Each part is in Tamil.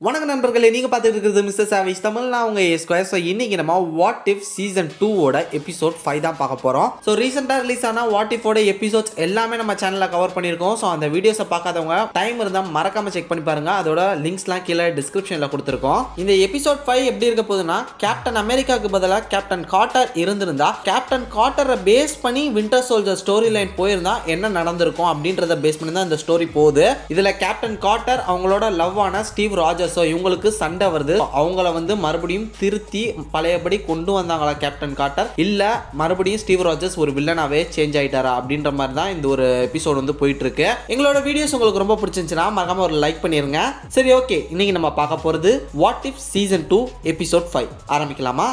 வணக்கம் நண்பர்களே, நீங்க பார்த்துட்டு இருக்கிறது மிஸ்டர் சாவிஸ் தமிழ். நான் உங்க ஸ்கொயர். ஸோ இன்னைக்கு நம்ம வாட் இஃப் சீசன் 2 ஓட எபிசோட் 5 தான் பார்க்க போறோம். ஸோ ரீசெண்டாக ரிலீஸ் ஆன வாட் இஃப் ஓட எபிசோட்ஸ் எல்லாமே நம்ம சேனலில் கவர் பண்ணியிருக்கோம். ஸோ அந்த வீடியோஸை பார்க்காதவங்க டைம் இருந்தால் மறக்காம செக் பண்ணி பாருங்க. அதோட லிங்க்ஸ்லாம் கீழே டிஸ்கிரிப்ஷனில் கொடுத்துருக்கோம். இந்த எபிசோட் 5 எப்படி இருக்க போகுதுன்னா, கேப்டன் அமெரிக்காவுக்கு பதிலாக கேப்டன் கார்ட்டர் இருந்திருந்தா கேப்டன் கார்ட்டரை பேஸ் பண்ணி வின்டர் சோல்ஜர் ஸ்டோரி லைன் போயிருந்தா என்ன நடந்திருக்கும் அப்படின்றத பேஸ் பண்ணி தான் இந்த ஸ்டோரி போகுது. இதில் கேப்டன் கார்ட்டர் அவங்களோட லவ் ஆன ஸ்டீவ் ராஜர்ஸ், இவங்களுக்கு சண்டை வருது. அவங்கள வந்து மறுபடியும் திருத்தி பழையபடி கொண்டு வந்தாங்களா கேப்டன் கார்ட்டர், இல்ல மறுபடியும் ஸ்டீவ் ராஜர்ஸ் ஒரு வில்லனாவே சேஞ்ச் ஆயிட்டாரா அப்படின்ற மாதிரி தான் இந்த ஒரு எபிசோட் வந்து போயிட்டு இருக்கு. எங்களோட வீடியோஸ் உங்களுக்கு ரொம்ப பிடிச்சிருந்துச்சுன்னா மறக்காம ஒரு லைக் பண்ணிருங்க. சரி, ஓகே, இன்னைக்கு நம்ம பார்க்க போறது வாட் இஃப் சீசன் 2 எபிசோட் 5. ஆரம்பிக்கலாமா?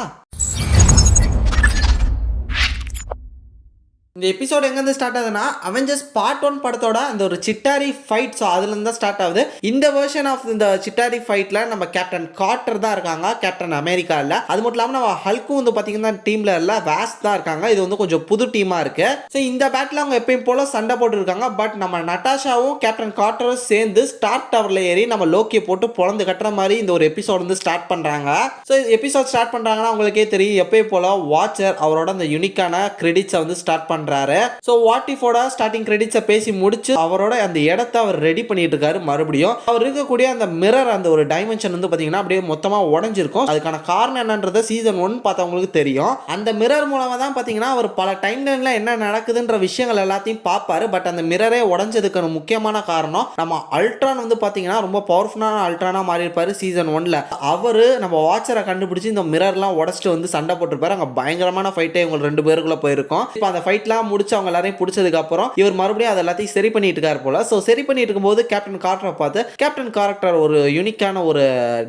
இந்த எபிசோட் எங்கேருந்து ஸ்டார்ட் ஆகுதுன்னா, அவெஞ்சர்ஸ் பார்ட் 1 படத்தோட அந்த ஒரு சிட்டாரி ஃபைட். ஸோ அதுலேருந்து தான் ஸ்டார்ட் ஆகுது. இந்த வெர்ஷன் ஆஃப் இந்த சிட்டாரி ஃபைட்டில் நம்ம கேப்டன் கார்ட்டர் தான் இருக்காங்க, கேப்டன் அமெரிக்கா இல்லை. அது மட்டும் இல்லாமல் நம்ம ஹல்க்கும் வந்து பார்த்தீங்கன்னா டீமில் இல்லை, வேஸ்ட் தான் இருக்காங்க. இது வந்து கொஞ்சம் புது டீமாக இருக்கு. ஸோ இந்த பேட்டில் அவங்க எப்பயும் போல சண்டை போட்டு இருக்காங்க. பட் நம்ம நட்டாஷாவும் கேப்டன் கார்ட்டரும் சேர்ந்து ஸ்டார்க் டவரில் ஏறி நம்ம லோக்கியை போட்டு பொழந்து கட்டுற மாதிரி இந்த ஒரு எபிசோட் வந்து ஸ்டார்ட் பண்ணுறாங்க. ஸோ எபிசோட் ஸ்டார்ட் பண்ணுறாங்கன்னா உங்களுக்கே தெரியும், எப்பயும் போல வாட்சர் அவரோட அந்த யூனிக்கான கிரெடிட்ஸை வந்து ஸ்டார்ட் பண்ணுறாரு. சோ வாட் இஃபோட ஸ்டார்டிங் கிரெடிட்ஸை பேசி முடிச்சு அவரோட அந்த இடத்தை அவர் ரெடி பண்ணிட்டு இருக்காரு. மறுபடியும் அவர் இருக்கக்கூடிய அந்த மிரர், அந்த ஒரு டைமென்ஷன் வந்து பாத்தீங்கன்னா அப்படியே மொத்தமா உடைஞ்சிருக்கும். அதுக்கான காரணம் என்னன்றத சீசன் 1 பார்த்தவங்களுக்கு தெரியும். அந்த மிரர் மூலமா தான் பாத்தீங்கன்னா அவர் பல டைம் லைன்ல என்ன நடக்குதுன்ற விஷயங்கள் எல்லாத்தையும் பார்ப்பாரு. பட் அந்த மிரரே உடைஞ்சதுக்கான முக்கியமான காரணம் நம்ம அல்ட்ரான் வந்து பாத்தீங்கன்னா ரொம்ப பவர்ஃபுல்லான அல்ட்ரானா மாறி இருப்பாரு சீசன் 1ல. அவரு நம்ம வாட்சரை கண்டுபிடிச்சு இந்த மிரர்லாம் உடைச்சிட்டு வந்து சண்டை போட்டுருப்பாரு. அங்க பயங்கரமான ஃபைட்டே இவங்க ரெண்டு பேருக்குள்ள போயிருக்கும். இப்போ அந்த ஃபைட்லாம் முடிச்சு அவங்க எல்லாரையும் பிடிச்சதுக்கு அப்புறம் இவர் மறுபடியும் அதை எல்லாத்தையும் சரி பண்ணிட்டு இருக்காரு போல. ஸோ சரி பண்ணிட்டு இருக்கும்போது கேப்டன் கார்ட்டரை பார்த்து, கேப்டன் கார்ட்டர் ஒரு யூனிக்கான ஒரு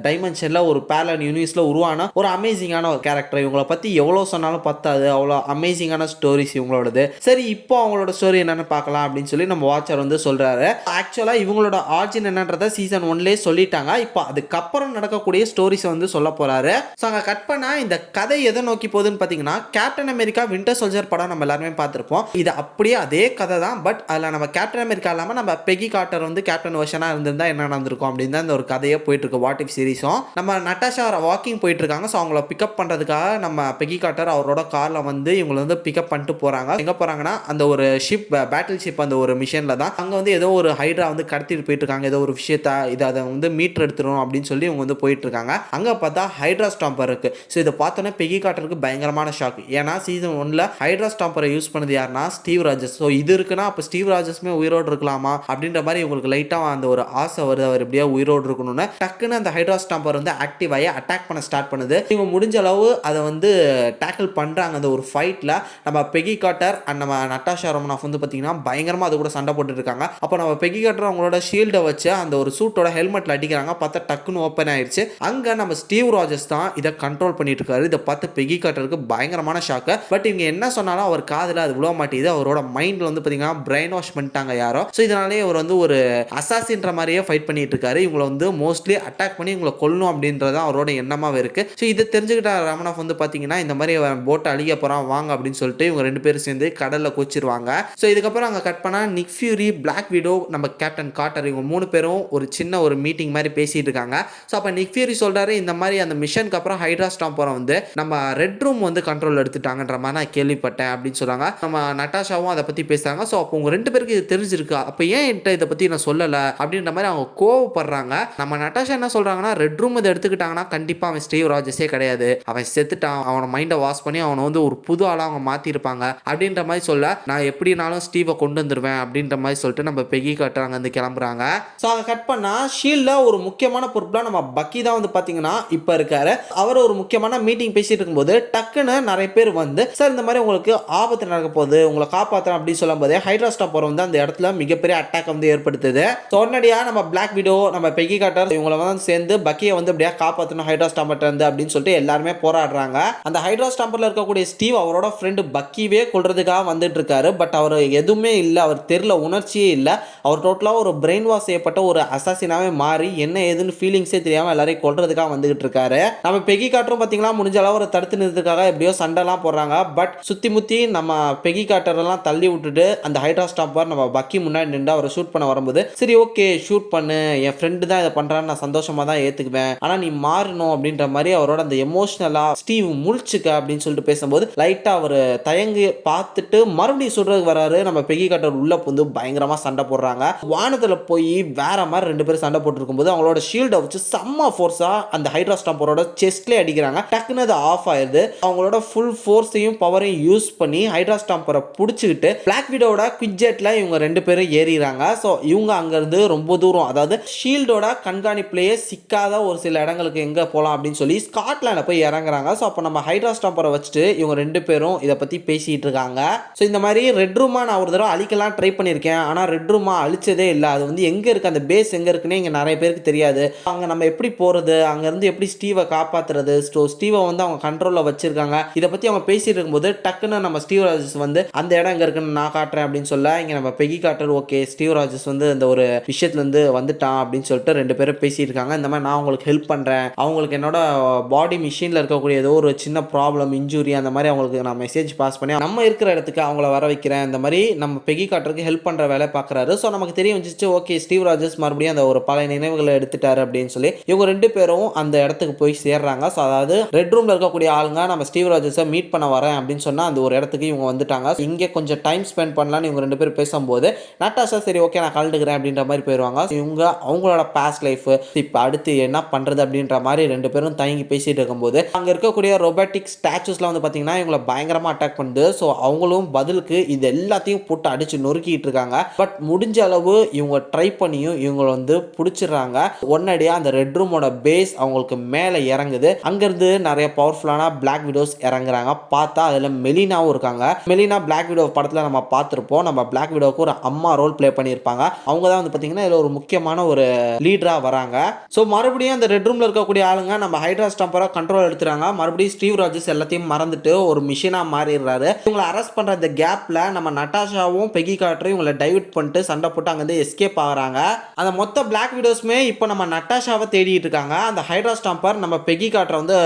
டைமென்ஷன்ல ஒரு பேரலல் யூனிவர்ஸ்ல உருவான ஒரு அமேசிங்கான ஒரு கேரக்டர். இவங்களை பத்தி எவ்வளவு சொன்னாலும் பத்தாது, அவ்வளோ அமேசிங்கான ஸ்டோரிஸ் இவங்களோடது. சரி, இப்போ அவங்களோட ஸ்டோரி என்னன்னு பார்க்கலாம் அப்படின்னு சொல்லி நம்ம வாட்சர் வந்து சொல்றாரு. ஆக்சுவலா இவங்களோட ஆர்ஜின் என்னன்றத சீசன் 1லேயே சொல்லிட்டாங்க. இப்போ அதுக்கப்புறம் நடக்கக்கூடிய ஸ்டோரிஸ் வந்து சொல்ல போறாரு. ஸோ அங்கே கட் பண்ணா இந்த கதை எதை நோக்கி போகுதுன்னு பார்த்தீங்கன்னா, கேப்டன் அமெரிக்கா வின்டர் சோல்ஜர் படம் நம்ம எல்லாருமே பார்த்துருப்போம். இது அப்படியே அதே கதை தான். பட் அதில் நம்ம கேப்டன் அமெரிக்கா இல்லாமல் நம்ம பெகி கார்ட்டர் வந்து கேப்டன் வெர்ஷனாக இருந்திருந்தா என்ன நடந்திருக்கும் அப்படின்னு தான் இந்த ஒரு கதையே போயிட்டு இருக்கு. வாட் இஃப் சீரிஸும் நம்ம நட்டாஷா வாக்கிங் போயிட்டு இருக்காங்க. ஸோ அவங்கள பிக்கப் பண்ணுறதுக்காக நம்ம பெகி கார்ட்டர் அவரோட காரில் வந்து இவங்களை வந்து பிக்கப் பண்ணிட்டு போகிறாங்க. எங்கே போகிறாங்கன்னா, அந்த ஒரு ஷிப், பேட்டில் ஷிப், அந்த ஒரு மிஷனில் தான். அங்கே வந்து ஏதோ ஒரு ஹைட்ரா வந்து கடத்திட்டு போயிட்டு இருக்காங்க. ஏதோ ஒரு விஷயத்தை அதை வந்து மீட்டர் எடுத்துரும் அப்படின்னு சொல்லி இவங்க வந்து போயிட்டு இருக்காங்க. அங்கே பார்த்தா ஹைட்ரா ஸ்டாம்பர் இருக்கு. ஸோ இதை பார்த்தோன்னே பெகி கார்ட்டருக்கு பயங்கரமான ஷாக். ஏன்னா சீசன் 1ல ஹைட்ரா ஸ்டாம்பரை யூஸ் பண்ணது யாருன்னா ஸ்டீவ் ராஜர்ஸ். ஸோ இது இருக்குன்னா அப்போ ஸ்டீவ் ராஜர்ஸுமே உயிரோடு இருக்கலாமா அப்படின்ற மாதிரி இவங்களுக்கு லைட்டாக அந்த ஒரு ஆசை வருது, அவர் எப்படியா உயிரோடு இருக்கணும்னு. டக்குன்னு அந்த ஹைட்ரா ஸ்டாம்பர் வந்து ஆக்டிவ் ஆகி அட்டாக் பண்ண ஸ்டார்ட் பண்ணுது. இவங்க முடிஞ்ச அளவு அதை வந்து டேக்கிள் பண்ணுறாங்க. அந்த ஒரு ஃபைட்டில் நம்ம பெகி கார்ட்டர் அண்ட் நம்ம நட்டாஷா ரோமனாஃப் வந்து பார்த்தீங்கன்னா பயங்கரமாக அது கூட சண்டை போட்டு இருக்காங்க. அப்போ நம்ம பெகி கார்ட்டர் அவங்களோட ஷீல்டை வச்சு அந்த ஒரு சூட்டோட ஹெல்மெட்டில் அடிக்கிறாங்க. பார்த்தா டக்குன்னு ஓப்பன் ஆயிடுச்சு. அங்கே நம்ம ஸ்டீவ் ராஜர்ஸ் தான் இதை கண்ட்ரோல் பண்ணிட்டு இருக்காரு. இதை பார்த்து பெகி கார்ட்டருக்கு பயங்கரமான ஷாக்கு. பட் இவங்க என்ன சொன்னாலும் அவர் காதில் அது விழ மாட்டேங்குது. அவரோட மைண்ட்ல வந்து பார்த்தீங்கன்னா பிரெயின் வாஷ் பண்ணிட்டாங்க யாரோ. ஸோ இதனாலே அவர் வந்து ஒரு அசாசின்ற மாதிரியே ஃபைட் பண்ணிட்டு இருக்காரு. இவங்களை வந்து மோஸ்ட்லி அட்டாக் பண்ணி இவங்களை கொல்லணும் அப்படின்றது அவரோட எண்ணமாவே இருக்கு. ஸோ இதை தெரிஞ்சுக்கிட்ட ரமணாஃப் வந்து பார்த்தீங்கன்னா இந்த மாதிரி போட்டை அழிக்க போறான் வாங்க அப்படின்னு சொல்லிட்டு இவங்க ரெண்டு பேரும் சேர்ந்து கடல்ல கொச்சிருவாங்க. ஸோ இதுக்கப்புறம் அங்கே கட் பண்ணா நிக் ஃபியூரி, பிளாக் விடோ, நம்ம கேப்டன் கார்ட்டர் இவங்க மூணு பேரும் ஒரு சின்ன ஒரு மீட்டிங் மாதிரி பேசிட்டு இருக்காங்க. ஸோ அப்போ நிக் ஃபியூரி சொல்றாரு, இந்த மாதிரி அந்த மிஷனுக்கு அப்புறம் ஹைட்ரா ஸ்டாம்பரை வந்து நம்ம ரெட் ரூம் வந்து கண்ட்ரோல் எடுத்துட்டாங்கன்ற மாதிரி நான் கேள்விப்பட்டேன் அப்படின்னு சொல்றாங்க. நம்ம நட்டாஷாவும் அதை பற்றி பேசுகிறாங்க. ஸோ அப்போ உங்கள் ரெண்டு பேருக்கு இது தெரிஞ்சிருக்கு, அப்போ ஏன் என்கிட்ட இதை பற்றி நான் சொல்லலை அப்படின்ற மாதிரி அவங்க கோவப்படுறாங்க. நம்ம நட்டாஷா என்ன சொல்கிறாங்கன்னா, ரெட் ரூம் இதை எடுத்துக்கிட்டாங்கன்னா கண்டிப்பாக அவன் ஸ்டீவ் ராஜர்ஸே கிடையாது, அவன் செத்துட்டான், அவனை மைண்டை வாஷ் பண்ணி அவனை வந்து ஒரு புது ஆளாக அவங்க மாற்றிருப்பாங்க அப்படின்ற மாதிரி சொல்ல, நான் எப்படினாலும் ஸ்டீவை கொண்டு வந்துடுவேன் அப்படின்ற மாதிரி சொல்லிட்டு நம்ம பெகி கார்ட்டர் அங்கேருந்து கிளம்புறாங்க. ஸோ அதை கட் பண்ணால் ஷீல்டில் ஒரு முக்கியமான பொறுப்பில் நம்ம பக்கி தான் வந்து பார்த்தீங்கன்னா இப்போ இருக்காரு. அவர் ஒரு முக்கியமான மீட்டிங் பேசிட்டு இருக்கும்போது டக்குன்னு நிறைய பேர் வந்து, சார் இந்த மாதிரி உங்களுக்கு ஆபத்து நடக்க போகுது, உங்களை காப்பாற்றணும் அப்படின்னு சொல்லும் போதே ஹைட்ரா ஸ்டாம்பர் வந்து அந்த இடத்துல மிகப்பெரிய அட்டாக் வந்து ஏற்படுத்துது. உடனடியாக நம்ம பிளாக் விடோ, நம்ம பெகி கார்ட்டர் இவங்களை வந்து சேர்ந்து பக்கியை வந்து அப்படியே காப்பாற்றணும் ஹைட்ரா ஸ்டாம்பர் இருந்து அப்படின்னு சொல்லிட்டு எல்லாருமே போராடுறாங்க. அந்த ஹைட்ரா ஸ்டாம்பர்ல இருக்கக்கூடிய ஸ்டீவ் அவரோட ஃப்ரெண்டு பக்கியே கொள்றதுக்காக வந்துட்டு இருக்காரு. பட் அவர் எதுவுமே இல்லை, அவர் தெரியல, உணர்ச்சியே இல்லை. அவர் டோட்டலாக ஒரு பிரெயின் வாஷ் செய்யப்பட்ட ஒரு அசாசினாவே மாறி என்ன ஏதுன்னு ஃபீலிங்ஸே தெரியாமல் எல்லாரையும் கொள்றதுக்காக வந்துகிட்டு இருக்காரு. நம்ம பெகி கார்ட்டரும் பார்த்தீங்கன்னா முடிஞ்ச அளவு ஒரு தடுத்து நிறுத்துக்காக எப்படியோ சண்டைலாம் போடுறாங்க. பட் சுற்றி முற்றி நம்ம பெகி கார்ட்டரெல்லாம் தள்ளி விட்டுட்டு அந்த ஹைட்ரா ஸ்டாம்பர் நம்ம பக்கி முன்னாடி நின்று அவரை ஷூட் பண்ண வரும்போது சரி ஓகே ஷூட் பண்ணு, என் ஃப்ரெண்டு தான் இதை பண்றான்னு நான் சந்தோஷமா தான் ஏத்துக்குவேன், ஆனா நீ மாறணும் அப்படின்ற மாதிரி அவரோட அந்த எமோஷனலா ஸ்டீவ் முழிச்சுக்க அப்படின்னு சொல்லிட்டு பேசும்போது லைட்டா அவர் தயங்கி பார்த்துட்டு மறுபடியும் சொல்றதுக்கு வராரு. நம்ம பெகி கார்ட்டர் உள்ள புந்து பயங்கரமா சண்டை போடுறாங்க. வானத்துல போய் வேற மாதிரி ரெண்டு பேரும் சண்டை போட்டு இருக்கும்போது அவங்களோட ஷீல்டை வச்சு செம்ம ஃபோர்ஸா அந்த ஹைட்ரா ஸ்டாம்பரோட செஸ்ட்லேயே அடிக்கிறாங்க. டக்குன்னு அது ஆஃப் ஆயிருது. அவங்களோட ஃபுல் ஃபோர்ஸையும் பவரையும் யூஸ் பண்ணி ஹைட்ரா ஸ்டாம்பரை பிடிச்சிக்கிட்டு பிளாக் விடோட குவிட்ஜெட்ல இவங்க ரெண்டு பேரும் ஏறிறாங்க. ஸோ இவங்க அங்கிருந்து ரொம்ப தூரம், அதாவது ஷீல்டோட கண்காணிப்புலேயே சிக்காத ஒரு சில இடங்களுக்கு எங்க போகலாம் அப்படின்னு சொல்லி ஸ்காட்லாண்ட்ல போய் இறங்குறாங்க. ஸோ அப்போ நம்ம ஹைட்ரா ஸ்டாம்பரை வச்சுட்டு இவங்க ரெண்டு பேரும் இதை பத்தி பேசிட்டு இருக்காங்க. ஸோ இந்த மாதிரி ரெட் ரூமா நான் ஒரு தடவை அழிக்கலாம் ட்ரை பண்ணியிருக்கேன், ஆனால் ரெட் ரூமா அழிச்சதே இல்லை. அது வந்து எங்க இருக்கு, அந்த பேஸ் எங்க இருக்குன்னு இங்க நிறைய பேருக்கு தெரியாது. அங்கே நம்ம எப்படி போறது, அங்கேருந்து எப்படி ஸ்டீவை காப்பாத்துறது, ஸ்டீவை வந்து அவங்க கண்ட்ரோலில் வச்சிருக்காங்க. இதை பற்றி அவங்க பேசிட்டு இருக்கும்போது டக்குன்னு நம்ம ஸ்டீவ் ராஜஸ் வந்து அந்த இடம் எங்கே இருக்குன்னு நான் காட்டுறேன் அப்படின்னு சொல்ல இங்கே நம்ம பெகி கார்ட்டர் ஓகே ஸ்டீவ் ராஜஸ் வந்து இந்த ஒரு விஷயத்துலேருந்து வந்துட்டான் அப்படின்னு சொல்லிட்டு ரெண்டு பேரும் பேசிட்டு இருக்காங்க. இந்த மாதிரி நான் உங்களுக்கு ஹெல்ப் பண்ணுறேன், அவங்களுக்கு என்னோட பாடி மிஷினில் இருக்கக்கூடிய ஏதோ ஒரு சின்ன ப்ராப்ளம் இன்ஜுரி அந்த மாதிரி அவங்களுக்கு நான் மெசேஜ் பாஸ் பண்ணி நம்ம இருக்கிற இடத்துக்கு அவங்கள வர வைக்கிறேன். இந்த மாதிரி நம்ம பெகி கார்ட்டருக்கு ஹெல்ப் பண்ணுற வேலை பார்க்குறாரு. ஸோ நமக்கு தெரிய வந்துச்சு ஓகே ஸ்டீவ் ராஜஸ் மறுபடியும் அந்த ஒரு பழைய நினைவுகளை எடுத்துட்டாரு அப்படின்னு சொல்லி இவங்க ரெண்டு பேரும் அந்த இடத்துக்கு போய் சேர்றாங்க. ஸோ அதாவது ரெட் ரூம்ல இருக்கக்கூடிய ஆளுங்க நம்ம ஸ்டீவ் ராஜஸை மீட் பண்ண வரேன் அப்படின்னு சொன்னால் அந்த ஒரு இடத்துக்கு இவங்க வந்துட்டாங்க. இங்கே கொஞ்சம் டைம் ஸ்பெண்ட் பண்ணலான்னு இவங்க ரெண்டு பேரும் பேசும்போது நட்டாஷா சரி ஓகே நான் கலந்துக்கிறேன் அப்படின்ற மாதிரி போயிடுவாங்க. இவங்க அவங்களோட பாஸ்ட் லைஃப் இப்போ அடுத்து என்ன பண்ணுறது அப்படின்ற மாதிரி ரெண்டு பேரும் தயங்கி பேசிட்டு இருக்கும்போது அங்கே இருக்கக்கூடிய ரொபாட்டிக் ஸ்டாச்சுஸ்லாம் வந்து பார்த்தீங்கன்னா இவங்களை பயங்கரமாக அட்டாக் பண்ணுது. ஸோ அவங்களும் பதிலுக்கு இது எல்லாத்தையும் போட்டு அடிச்சு நொறுக்கிட்டு இருக்காங்க. பட் முடிஞ்ச அளவு இவங்க ட்ரை பண்ணியும் இவங்க வந்து பிடிச்சிடுறாங்க. ஒன்னடியாக அந்த ரெட் ரூமோட பேஸ் அவங்களுக்கு மேலே இறங்குது. அங்கேருந்து நிறைய பவர்ஃபுல்லான பிளாக் விடோஸ் இறங்குறாங்க. பார்த்தா அதில் மெலினாவும் இருக்காங்க. மெலினா பிளாக் விடோ படத்தில் நம்ம பார்த்துருப்போம். நம்ம பிளாக் விடோவுக்கு ஒரு அம்மா ரோல் பிளே பண்ணியிருப்பாங்க. அவங்க தான் வந்து பார்த்தீங்கன்னா இதில் ஒரு முக்கியமான ஒரு லீடராக வராங்க. ஸோ மறுபடியும் அந்த ரெட் ரூமில் இருக்கக்கூடிய ஆளுங்க நம்ம ஹைட்ரா ஸ்டாம்பரை கண்ட்ரோல் எடுத்துறாங்க. மறுபடியும் ஸ்டீவ் ராஜஸ் எல்லாத்தையும் மறந்துட்டு ஒரு மிஷினாக மாறிடுறாரு. இவங்களை அரெஸ்ட் பண்ணுற இந்த கேப்பில் நம்ம நட்டாஷாவும் பெகி கார்ட்டரும் இவங்களை டைவர்ட் பண்ணிட்டு சண்டை போட்டு அங்கேருந்து எஸ்கேப் ஆகிறாங்க. அந்த மொத்த பிளாக் விடோஸ்மே இப்போ நம்ம நட்டாஷாவை தேடிட்டு இருக்காங்க. அந்த ஹைட்ரா ஸ்டாம்பர் நம்ம பெகி கார்ட்டரை வந்து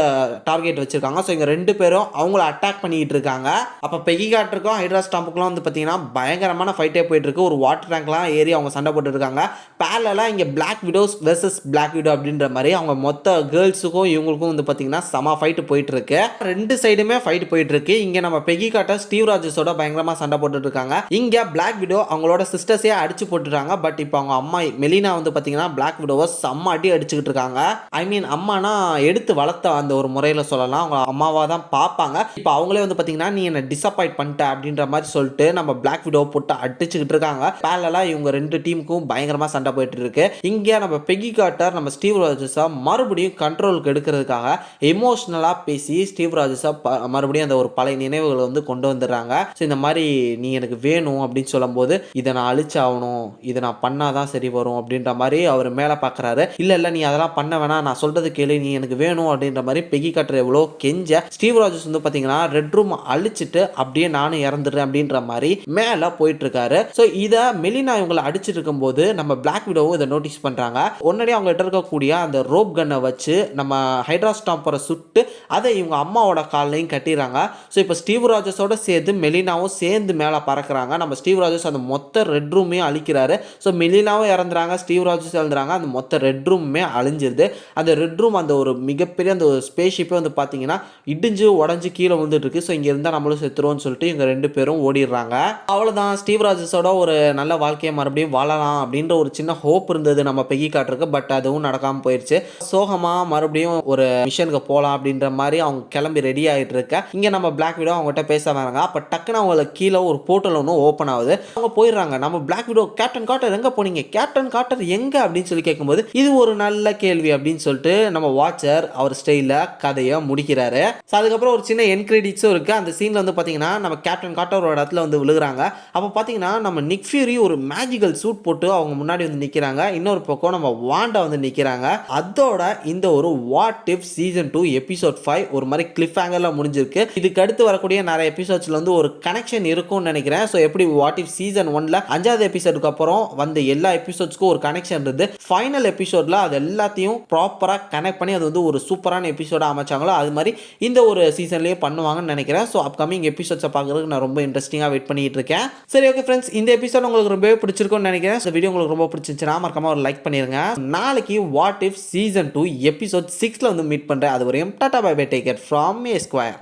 டார்கெட் வச்சிருக்காங்க. ஸோ இங்கே ரெண்டு பேரும் அவங்கள அட்டாக் பண்ணிட்டு இருக்காங்க. அப்போ பெகி கார்ட்டருக்கும் ஹைட்ரா ஸ்டாம்புக்குலாம் வந்து பார்த்தீங்கன்னா பயங்கரமான ஃபைட்டே போயிட்டு இருக்கு. ஒரு வாட்டர் டேங்க்லாம் ஏறி அவங்க சண்டை போட்டு இருக்காங்க. பேரலாக இங்கே black widows versus black widow அப்படின்ற மாதிரி அவங்க மொத்த கேர்ள்ஸுக்கும் இவங்களுக்கும் வந்து பார்த்தீங்கன்னா செம ஃபைட்டு போயிட்டு இருக்கு. ரெண்டு சைடுமே ஃபைட் போயிட்டு இருக்கு. இங்கே நம்ம பெகி கார்ட்டர் ஸ்டீவ் ராஜஸோட பயங்கரமாக சண்டை போட்டுட்டு இருக்காங்க. இங்கே பிளாக் விடோ அவங்களோட சிஸ்டர்ஸே அடிச்சு போட்டுறாங்க. பட் இப்போ அவங்க அம்மா மெலினா வந்து பார்த்தீங்கன்னா பிளாக் விடோவை செம்ம அடி அடிச்சுக்கிட்டு இருக்காங்க. ஐ மீன் அம்மானா எடுத்து வளர்த்த அந்த ஒரு முறையில் சொல்லலாம். அவங்க அம்மாவாக தான் பார்ப்பாங்க. இப்போ அவங்களே வந்து பார்த்தீங்கன்னா நீ என்ன டிசப்பாயிண்ட் பண்ணிட்ட அப்படின்ற மாதிரி சொல்லிட்டு நம்ம பிளாக் விடோ போட்டு அடிச்சுக்கிட்டு இருக்காங்க. பேரலா இவங்க ரெண்டு டீமுக்கும் பயங்கரமா சண்டை போயிட்டு இருக்கு. இங்க நம்ம பெகி கார்ட்டர் நம்ம ஸ்டீவ் ராஜஸா மறுபடியும் கண்ட்ரோலுக்கு எடுக்கிறதுக்காக எமோஷனலா பேசி ஸ்டீவ் ராஜஸா மறுபடியும் அந்த ஒரு பழைய நினைவுகளை வந்து கொண்டு வந்துடுறாங்க. ஸோ இந்த மாதிரி நீ எனக்கு வேணும் அப்படின்னு சொல்லும் போது இதை நான் அழிச்சாகணும், இதை நான் பண்ணாதான் சரி வரும் அப்படின்ற மாதிரி அவர் மேலே பார்க்குறாரு. இல்லை நீ அதெல்லாம் பண்ண வேணாம், நான் சொல்றது கேளு, நீ எனக்கு வேணும் அப்படின்ற மாதிரி பெகி கார்ட்டர் எவ்வளோ கெஞ்ச ஸ்டீவ் ராஜஸ் வந்து பார்த்தீங்கன்னா ரெட் ரூம் அழிச்சிட்டு அப்படியே நானும் இறந்துடுறேன் அப்படின்ற மாதிரி மேலே போயிட்டு இருக்காரு. ஸோ இதை மெலினா இவங்களை அடிச்சிட்டு இருக்கும்போது நம்ம பிளாக் விடோவும் இதை நோட்டீஸ் பண்ணுறாங்க. உடனடியே அவங்க கிட்ட இருக்கக்கூடிய அந்த ரோப் கன்னை வச்சு நம்ம ஹைட்ரா ஸ்டாம்பரை சுட்டு அதை இவங்க அம்மாவோட காலையும் கட்டிடுறாங்க. ஸோ இப்போ ஸ்டீவ் ராஜஸோட சேர்ந்து மெலினாவும் சேர்ந்து மேலே பறக்கிறாங்க. நம்ம ஸ்டீவ் ராஜஸ் அந்த மொத்த ரெட் ரூமையும் அழிக்கிறாரு. ஸோ மெலினாவும் இறந்துறாங்க, ஸ்டீவ் ராஜஸ் இறந்துறாங்க. அந்த மொத்த ரெட் ரூமுமே அழிஞ்சிருது. அந்த ரெட் ரூம் அந்த ஒரு மிகப்பெரிய அந்த ஒரு ஸ்பேஸ் ஷிப்பே வந்து பார்த்தீங்கன்னா இடிஞ்சு உடஞ்சி கீழே வந்துட்டு இருக்கு. ஸோ இங்கே இருந்தால் நம்மளும் செத்துருவோம்னு சொல்லிட்டு இவங்க ரெண்டு பேரும் ஓடிடுறாங்க. அவ்வளோதான், ஸ்டீவ் ராஜஸோட ஒரு நல்ல வாழ்க்கையை மறுபடியும் வாழலாம் அப்படின்ற ஒரு சின்ன ஹோப் இருந்தது நம்ம பெகி கார்ட்டருக்கு. பட் அதுவும் நடக்காமல் போயிடுச்சு. சோகமாக மறுபடியும் ஒரு மிஷனுக்கு போகலாம் அப்படின்ற மாதிரி அவங்க கிளம்பி ரெடி ஆகிட்டு இருக்க இங்கே நம்ம பிளாக் விடோ அவங்ககிட்ட பேச வராங்க. அப்போ டக்குன்னு அவங்களுக்கு கீழே ஒரு போர்ட்டல் ஒன்று ஓப்பன் ஆகுது. அவங்க போயிடுறாங்க. நம்ம பிளாக் விடோ கேப்டன் கார்ட்டர் எங்கே போனீங்க, கேப்டன் கார்ட்டர் எங்கே அப்படின்னு சொல்லி கேட்கும்போது இது ஒரு நல்ல கேள்வி அப்படின்னு சொல்லிட்டு நம்ம வாட்சர் அவர் ஸ்டைலில் கதையை முடிக்கிறாரு. ஸோ அதுக்கப்புறம் ஒரு சின்ன என் கிரெடிட்ஸும் இருக்குது. அந்த சீனில் வந்து பார்த்தீங்கன்னா நம்ம கேப்டன் கார்ட்டரோட இடத்துல வந்து விழுகிறாங்க. அப்போ பார்த்தீங்கன்னா நம்ம நிக் ஃபியூரி ஒரு மேஜிக்கல் சூட் போட்டு அவங்க முன்னாடி வந்து நிற்கிறாங்க. இன்னொரு பக்கம் நம்ம வாண்டா வந்து நிற்கிறாங்க. அதோட இந்த ஒரு வாட் இஃப் சீசன் 2 எபிசோட் 5 ஒரு மாதிரி கிளிஃப் ஹேங்கரில் முடிஞ்சிருக்கு. இதுக்கு அடுத்து வரக்கூடிய நிறைய எபிசோட்ஸில் வந்து ஒரு கனெக்ஷன் இருக்கும்னு நினைக்கிறேன். ஸோ எப்படி வாட் இஃப் சீசன் 1ல 5வது எபிசோடுக்கு அப்புறம் வந்த எல்லா எபிசோட்ஸ்க்கும் ஒரு கனெக்ஷன் இருந்து ஃபைனல் எபிசோடில் அது எல்லாத்தையும் ப்ராப்பராக கனெக்ட் பண்ணி அது வந்து ஒரு சூப்பரான எபிசோடாக அமைச்சாங்களோ அது மாதிரி இந்த ஒரு சீசன்லேயே பண்ணுவாங்கன்னு நினைக்கிறேன். ஸோ அப்கமிங் எபிசோட்ஸை பார்க்குறதுக்கு நான் ரொம்ப இன்ட்ரெஸ்டிங்காக வெயிட் பண்ணிட்டு இருக்கேன். சரி ஓகே ஃப்ரெண்ட்ஸ், இந்த எபிசோட் உங்களுக்கு ரொம்பவே பிடிச்சிருக்கும்னு நினைக்கிறேன். இந்த வீடியோ உங்களுக்கு ரொம்ப பிடிச்சிருந்துச்சுன்னா மறக்காம ஒரு லைக் பண்ணிருங்க. நாளைக்கு வாட் இஃப் சீசன் 2 எபிசோட் 6ல வந்து மீட் பண்ணுறேன். அது வரையும் tata bye bye, take care from A square.